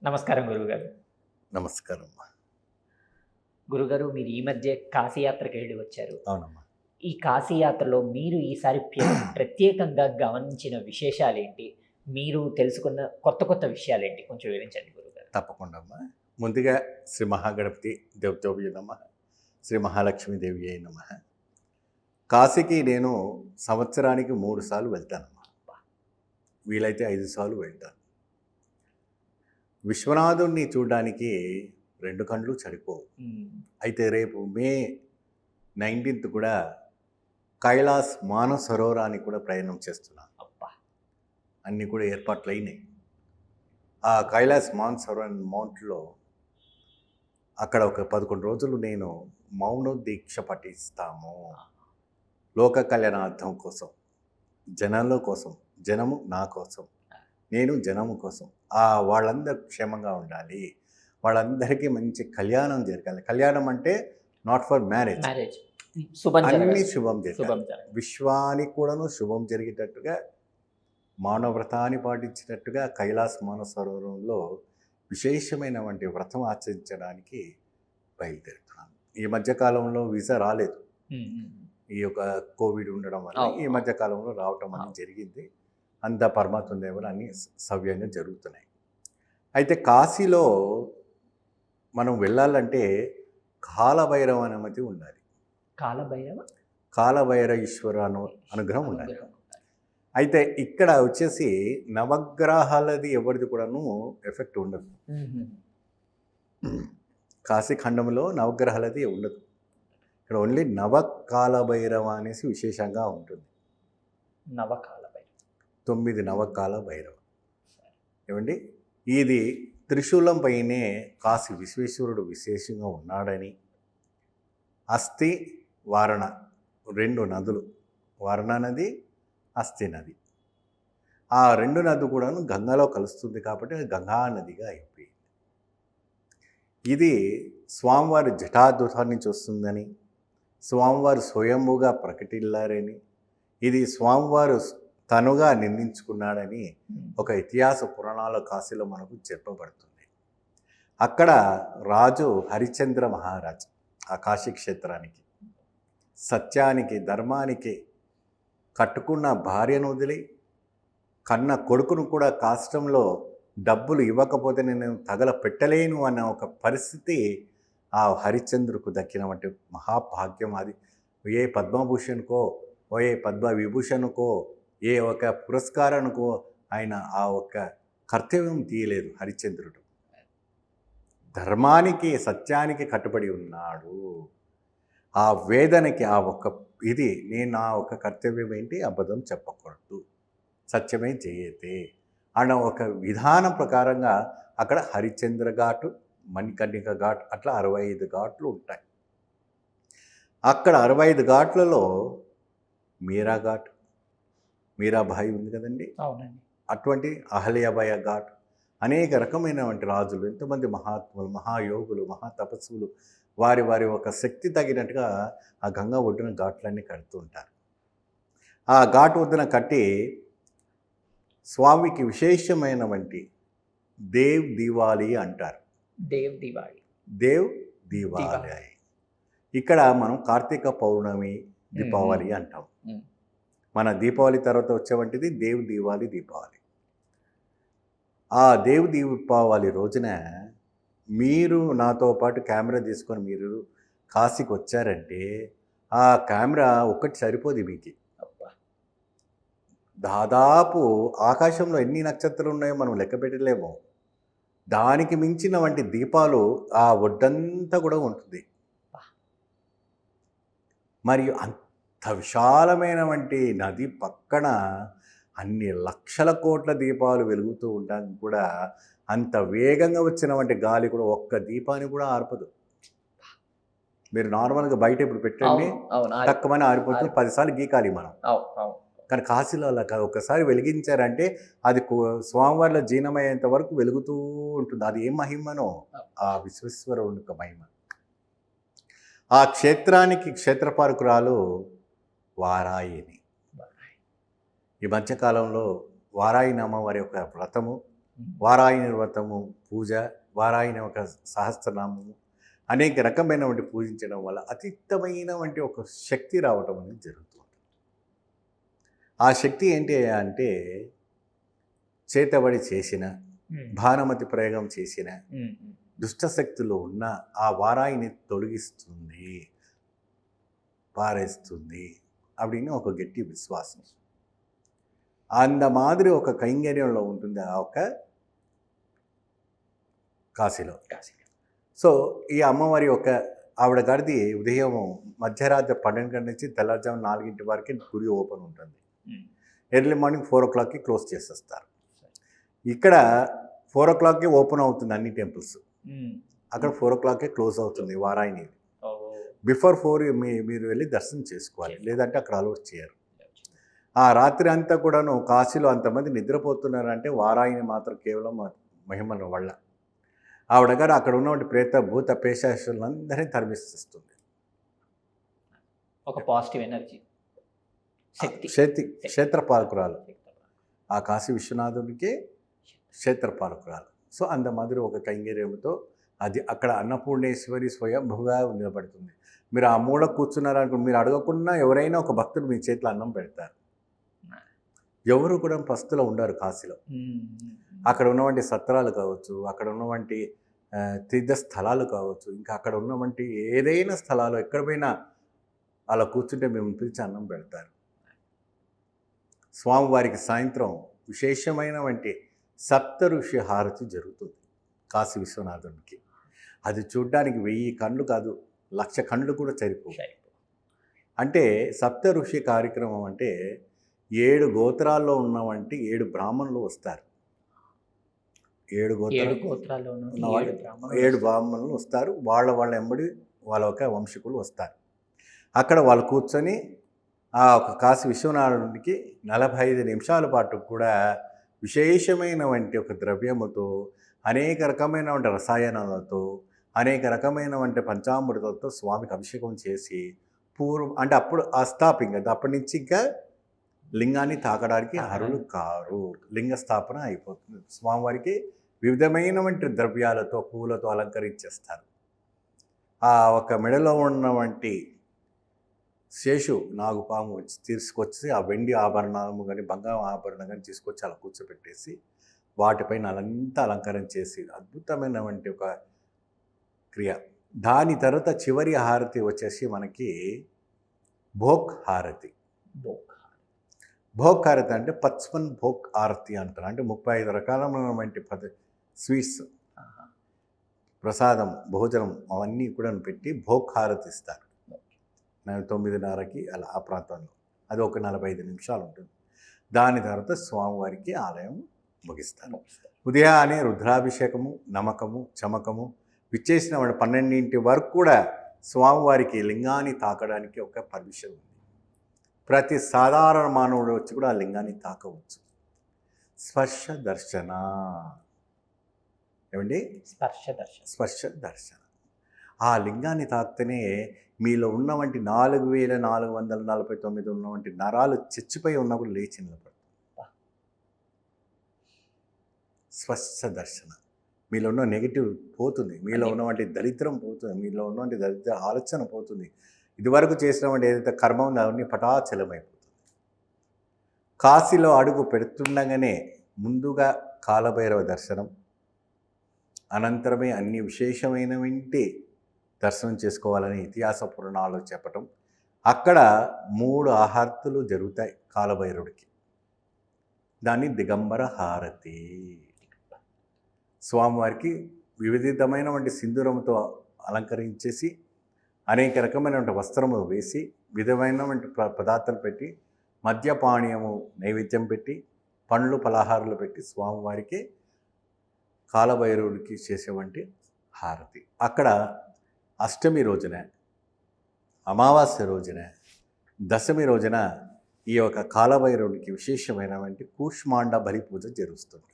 నమస్కారం గురువుగారు. నమస్కారం. గురుగారు మీరు ఈ మధ్య కాశీయాత్రకు వెళ్ళి వచ్చారు. అవునమ్మా. ఈ కాశీయాత్రలో మీరు ఈసారి ప్రత్యేకంగా గమనించిన విశేషాలేంటి? మీరు తెలుసుకున్న కొత్త కొత్త విషయాలేంటి? కొంచెం వివరించండి గురుగారు. తప్పకుండా అమ్మా. ముందుగా శ్రీ మహాగణపతి దేవతోభ్యో నమః, శ్రీ మహాలక్ష్మీదేవియే నమః. కాశీకి నేను సంవత్సరానికి 3 సార్లు వెళ్తానమ్మా. వీలైతే 5 సార్లు వెళ్తాను. విశ్వనాథుణ్ణి చూడడానికి 2 కళ్ళు సరిపోవు. అయితే రేపు మే 19th కూడా కైలాస్ మానసరోవరానికి కూడా ప్రయాణం చేస్తున్నాను. అబ్బా! అన్నీ కూడా ఏర్పాట్లు అయినాయి. ఆ కైలాస్ మానసరోవర్ మౌంట్లో అక్కడ ఒక 11 రోజులు నేను మౌన దీక్ష పఠిస్తాము. లోక కళ్యాణార్థం కోసం, జనాల కోసం, జనము నా కోసం, నేను జనము కోసం. వాళ్ళందరూ క్షేమంగా ఉండాలి, వాళ్ళందరికీ మంచి కళ్యాణం జరగాలి. కళ్యాణం అంటే నాట్ ఫర్ మ్యారేజ్, అన్ని శుభం జరగాలి. విశ్వానికి కూడాను శుభం జరిగేటట్టుగా, మౌనవ్రతాన్ని పాటించినట్టుగా కైలాస్ మానసరోవరంలో విశేషమైనటువంటి వ్రతం ఆచరించడానికి బయలుదేరుతున్నాను. ఈ మధ్యకాలంలో వీసా రాలేదు, ఈ యొక్క కోవిడ్ ఉండడం వల్ల ఈ మధ్యకాలంలో రావటం అనేది జరిగింది. అంత పరమాత్మ దేవుడు అన్నీ సవ్యంగా జరుగుతున్నాయి. అయితే కాశీలో మనం వెళ్ళాలంటే కాలభైరవ అనుమతి ఉండాలి. కాలభైరవ ఈశ్వర అనుగ్రహం ఉండాలి. అయితే ఇక్కడ వచ్చేసి నవగ్రహాలది ఎవరిది కూడాను ఎఫెక్ట్ ఉండదు. కాశీ ఖండంలో నవగ్రహాలది ఉండదు. ఇక్కడ ఓన్లీ నవకాలభైరవ అనేసి విశేషంగా ఉంటుంది. 9 నవకాల భైరవ. ఏమండి, ఇది త్రిశూలం పైనే కాశీ విశ్వేశ్వరుడు విశేషంగా ఉన్నాడని, అస్థి వారణ 2 నదులు, వారణ నది, అస్థి నది, ఆ 2 నది కూడాను గంగాలో కలుస్తుంది కాబట్టి అది గంగా నదిగా అయిపోయింది. ఇది స్వామివారి జటాద్వతాన్ని నుంచి వస్తుందని, స్వామివారు స్వయంభుగా ప్రకటిల్లారని, ఇది స్వామివారు తనుగా నిర్ణయించుకున్నాడని ఒక ఇతిహాస పురాణాల కాశీలో మనకు చెప్పబడుతుంది. అక్కడ రాజు హరిశ్చంద్ర మహారాజ్ ఆ కాశీ క్షేత్రానికి సత్యానికి, ధర్మానికి కట్టుకున్న భార్యను వదిలి కన్న కొడుకును కూడా కాష్టంలో డబ్బులు ఇవ్వకపోతే నేను తగల పెట్టలేను అన్న ఒక పరిస్థితి ఆ హరిశ్చంద్రుకు దక్కినటువంటి మహాభాగ్యం. అది ఏ పద్మభూషణ్కో, ఏ పద్మవిభూషణ్కో, ఏ ఒక పురస్కారానికో ఆయన ఆ ఒక్క కర్తవ్యం తీయలేదు. హరిశ్చంద్రుడు ధర్మానికి, సత్యానికి కట్టుబడి ఉన్నాడు. ఆ వేదనకి ఆ ఒక్క ఇది, నేను నా ఒక కర్తవ్యం ఏంటి, అబద్ధం చెప్పకూడదు, సత్యమే చేయతే అన్న ఒక విధానం ప్రకారంగా అక్కడ హరిశ్చంద్ర ఘాటు, మణికర్ణిక ఘాట్, అట్లా 65 ఘాట్లు ఉంటాయి. అక్కడ 65 ఘాట్లలో మీరా ఘాట్, మీరాబాయి ఉంది కదండి, అవునండి, అటువంటి అహల్యాబాయి ఘాట్, అనేక రకమైనటువంటి రాజులు, ఎంతోమంది మహాత్ములు, మహాయోగులు, మహాతపస్సులు వారి వారి ఒక శక్తి తగినట్టుగా ఆ గంగా ఒడ్డున ఘాట్లన్నీ కడుతూ ఉంటారు. ఆ ఘాట్ ఒడ్డున కట్టి స్వామికి విశేషమైనటువంటి దేవ్ దీవాలి అంటారు. దేవ్ దీవాలి. ఇక్కడ మనం కార్తీక పౌర్ణమి, దీపావళి అంటాం. మన దీపావళి తర్వాత వచ్చేవంటిది దేవ్ దీవాలి, దీపావళి. ఆ దేవ్ దీపావళి రోజున మీరు నాతో పాటు కెమెరా తీసుకొని మీరు కాశీకి వచ్చారంటే ఆ కెమెరా ఒక్కటి సరిపోదు మీకు. దాదాపు ఆకాశంలో ఎన్ని నక్షత్రాలు ఉన్నాయో మనం లెక్క పెట్టలేము. దానికి మించిన వంటి దీపాలు ఆ ఒడ్డంతా కూడా ఉంటుంది. మరియు అంత విశాలమైనటువంటి నది పక్కన అన్ని లక్షల కోట్ల దీపాలు వెలుగుతూ ఉండడానికి కూడా అంత వేగంగా వచ్చినటువంటి గాలి కూడా ఒక్క దీపాన్ని కూడా ఆర్పదు. మీరు నార్మల్గా బయట ఇప్పుడు పెట్టండి, తక్కువని ఆరిపోతుంది, 10 సార్లు గీకాలి మనం. కానీ కాశీలో అలా కాదు, ఒక్కసారి వెలిగించారంటే అది స్వామివారిలో జీర్ణమయ్యేంత వరకు వెలుగుతూ ఉంటుంది. అది ఏం మహిమనో, ఆ విశ్వేశ్వరుని యొక్క మహిమ. ఆ క్షేత్రానికి క్షేత్రపాలకురాలు వారాయిని. ఈ మధ్యకాలంలో వారాయి అమ్మవారి యొక్క వ్రతము వారాయని వ్రతము పూజ, వారాయని ఒక సహస్రనామము, అనేక రకమైనటువంటి పూజించడం వల్ల అతీతమైనటువంటి ఒక శక్తి రావటం అనేది జరుగుతుంది. ఆ శక్తి ఏంటి అంటే చేతబడి చేసిన, భానుమతి ప్రయోగం చేసిన దుష్టశక్తులు ఉన్న ఆ వారాయిని తొలగిస్తుంది, పారేస్తుంది அப்படின்னு ఒక గట్టి విశ్వాసం. అంత మాదిరి ఒక కైంకర్యంలో ఉంటుంది ఆ ఒక కాశీలో. సో ఈ అమ్మవారి ఒక ఆవిడ గారిది ఉదయం మధ్యరాత్రి 12 గంటల నుంచి తెల్లవారుజాము 4 వరకు గుడి ఓపెన్ ఉంటుంది. ఎర్లీ మార్నింగ్ 4 o'clockకి క్లోజ్ చేసేస్తారు. ఇక్కడ 4 o'clockకి ఓపెన్ అవుతుంది అన్ని టెంపుల్స్. అక్కడ 4 o'clockకే క్లోజ్ అవుతుంది వారాయిని. బిఫోర్ 4 మీరు వెళ్ళి దర్శనం చేసుకోవాలి, లేదంటే అక్కడ అలౌట్ చేయరు. ఆ రాత్రి అంతా కూడాను కాశీలో అంతమంది నిద్రపోతున్నారంటే వారాయిని మాత్రం కేవలం మహిమల వల్ల ఆవిడ గారు అక్కడ ఉన్నటువంటి ప్రేత భూత పేశాసులందరినీ తరిమిస్తుంది. ఒక పాజిటివ్ ఎనర్జీ శక్తి క్షేత్రపాలకురాలు, ఆ కాశీ విశ్వనాథునికి క్షేత్రపాలకురాలు. సో అంత మాదిరి ఒక కైంకర్యంతో అది అక్కడ అన్నపూర్ణేశ్వరి స్వయంభుగా నిలబడుతుంది. మీరు ఆ మూల కూర్చున్నారనుకో, మీరు అడగకుండా ఎవరైనా ఒక భక్తుడు మీ చేతిలో అన్నం పెడతారు. ఎవరు కూడా పస్తులో ఉండరు కాశీలో. అక్కడ ఉన్నవంటి సత్రాలు కావచ్చు, అక్కడ ఉన్నవంటి తీర్థ స్థలాలు కావచ్చు, ఇంకా అక్కడ ఉన్నవంటి ఏదైనా స్థలాలు ఎక్కడ పోయినా అలా కూర్చుంటే మేము పిలిచి అన్నం పెడతారు. స్వామివారికి సాయంత్రం విశేషమైన వంటి సప్త ఋషి హారతి జరుగుతుంది కాశీ విశ్వనాథునికి. అది చూడ్డానికి 1000 కళ్ళు కాదు, 1,00,000 కళ్ళు కూడా సరిపోవు. అంటే సప్త ఋషి కార్యక్రమం అంటే 7 గోత్రాల్లో ఉన్నవంటి 7 బ్రాహ్మణులు వస్తారు. 7 బ్రాహ్మణులు వస్తారు. వాళ్ళ ఎంబడి వాళ్ళ ఒక వంశకులు వస్తారు. అక్కడ వాళ్ళు కూర్చొని ఆ ఒక కాశీ విశ్వనాథునికి 45 నిమిషాల పాటు కూడా విశేషమైన వంటి ఒక ద్రవ్యముతో, అనేక రకమైన వంటి రసాయనాలతో, అనేక రకమైన వంటి పంచామృతంతో స్వామికి అభిషేకం చేసి అంటే అప్పుడు ఆ స్టాపింగ్ అది అప్పటి నుంచి ఇంకా లింగాన్ని తాకడానికి అర్హులు కారు. లింగ స్థాపన అయిపోతుంది. స్వామివారికి వివిధమైన వంటి ద్రవ్యాలతో పూలతో అలంకరించేస్తారు. ఆ ఒక మెడలో ఉన్నవంటి శేషు నాగుపాము వచ్చి తీసుకొచ్చి ఆ వెండి ఆభరణాలు కానీ బంగారం ఆభరణం కానీ తీసుకొచ్చి అలా కూర్చోబెట్టేసి వాటిపైన అలంతా అలంకరణ చేసి అద్భుతమైనటువంటి ఒక క్రియ. దాని తర్వాత చివరి హారతి వచ్చేసి మనకి భోగ్ హారతి. భోగ్ హారతి అంటే 55 భోగ్ హారతి అంటారు. అంటే 35 రకాలైనటువంటి స్వీట్స్, ప్రసాదం, భోజనం అవన్నీ కూడా పెట్టి భోగ్ హారతి ఇస్తారు. 9:30కి అలా ఆ ప్రాంతంలో. అది ఒక 45 నిమిషాలు ఉంటుంది. దాని తర్వాత స్వామివారికి ఆలయం ముగిస్తారు. ఉదయాన్నే రుద్రాభిషేకము, నమకము, చమకము విచ్చేసిన 12 వరకు కూడా స్వామివారికి లింగాన్ని తాకడానికి ఒక పర్మిషన్ ఉంది. ప్రతి సాధారణ మానవుడు వచ్చి కూడా ఆ లింగాన్ని తాకవచ్చు. స్పర్శ దర్శన ఏమండి? స్పర్శ దర్శన. ఆ లింగాన్ని తాకితేనే మీలో ఉన్నవంటి 4449 ఉన్నవంటి నరాలు చచ్చిపోయి ఉన్నప్పుడు లేచి నిలబడుతుంది. స్పర్శ దర్శన. మీలో ఉన్న నెగిటివ్ పోతుంది, మీలో ఉన్నవంటి దరిద్రం పోతుంది, మీలో ఉన్నవంటి దరిద్ర ఆలోచన పోతుంది. ఇదివరకు చేసినటువంటి ఏదైతే కర్మ ఉందో అవన్నీ పటాచలమైపోతుంది. కాశీలో అడుగు పెడుతుండగానే ముందుగా కాలభైరవ దర్శనం, అనంతరమే అన్ని విశేషమైనవంటి దర్శనం చేసుకోవాలని ఇతిహాస పురాణాలు చెప్పటం. అక్కడ 3 ఆహారతులు జరుగుతాయి కాలభైరవుడికి. దాన్ని దిగంబర హారతి. స్వామివారికి వివిధమైనటువంటి సింధూరంతో అలంకరించేసి అనేక రకమైనటువంటి వస్త్రము వేసి విధమైనటువంటి పదార్థాలు పెట్టి మద్యపానీయము నైవేద్యం పెట్టి పండ్లు పలహారాలు పెట్టి స్వామివారికి కాలభైరవుడికి చేసేవంటి హారతి. అక్కడ అష్టమి రోజున, అమావాస్య రోజున, దశమి రోజున ఈ యొక్క కాలభైరవుడికి విశేషమైనటువంటి కూష్మాండ బలి పూజ జరుగుతుంటుంది.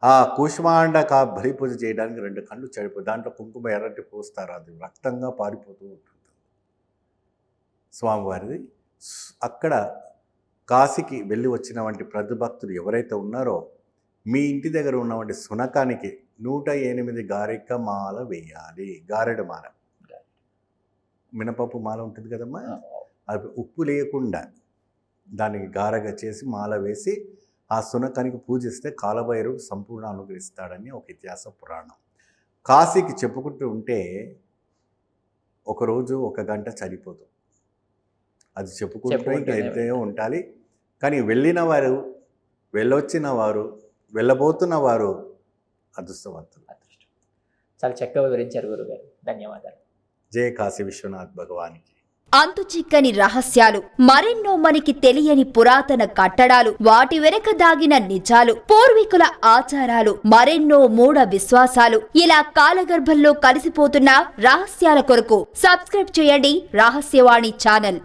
ఆ కూష్మాండ బలి పూజ చేయడానికి 2 కళ్ళు చెడిపోయి దాంట్లో కుంకుమ ఎర్రటి పోస్తారు. అది రక్తంగా పారిపోతూ ఉంటుంది స్వామివారిది. అక్కడ కాశీకి వెళ్ళి వచ్చిన వంటి ప్రతి భక్తులు ఎవరైతే ఉన్నారో మీ ఇంటి దగ్గర ఉన్నటువంటి శునకానికి 108 గారెక మాల వేయాలి. గారెడు మాల, మినపప్పు మాల ఉంటుంది కదమ్మా, అది ఉప్పు లేకుండా దానికి గారెగా చేసి మాల వేసి ఆ శునకానికి పూజిస్తే కాలభైరవుడు సంపూర్ణ అనుగ్రహిస్తాడని ఒక ఇతిహాస పురాణం. కాశీకి చెప్పుకుంటూ ఉంటే ఒకరోజు 1 గంట చనిపోతుంది. అది చెప్పుకుంటూ ఇంకా ఎంతో ఉండాలి. కానీ వెళ్ళిన వారు, వెళ్ళొచ్చిన వారు, వెళ్ళబోతున్న వారు అదృష్టవంతులు. చాలా చక్కగా వివరించారు గురుగారు, ధన్యవాదాలు. జయ కాశీ విశ్వనాథ్ భగవానికి. అంతు చిక్కని రహస్యాలు, మరెన్నో మనకి తెలియని పురాతన కట్టడాలు, వాటి వెనక దాగిన నిజాలు, పూర్వీకుల ఆచారాలు, మరెన్నో మూఢ విశ్వాసాలు, ఇలా కాలగర్భంలో కలిసిపోతున్న రహస్యాల కొరకు సబ్స్క్రైబ్ చేయండి రహస్యవాణి ఛానల్.